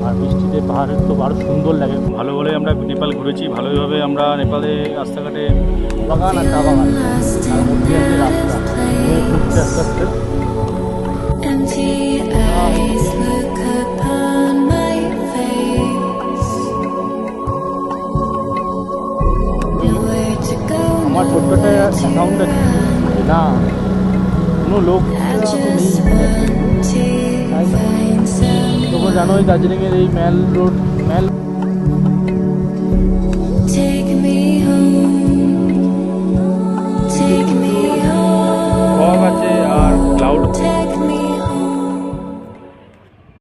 আর বৃষ্টিতে পাহাড়ের তো আরও সুন্দর লাগে। ভালো বলে আমরা নেপাল ঘুরেছি, ভালোইভাবে আমরা নেপালে রাস্তাঘাটে বাগান আর চা বাগান আর মধ্যে আছে রাস্তা ঘুরতে আস্তে আস্তে। Empty eyes look upon my face. Nowhere to go, আমার ছোট্ট একটা অ্যাকাউন্ট আছে না, কোনো লোক I নেই। just want to find some. তোমরা জানোই দার্জিলিংয়ের এই ম্যাল রোড ম্যাল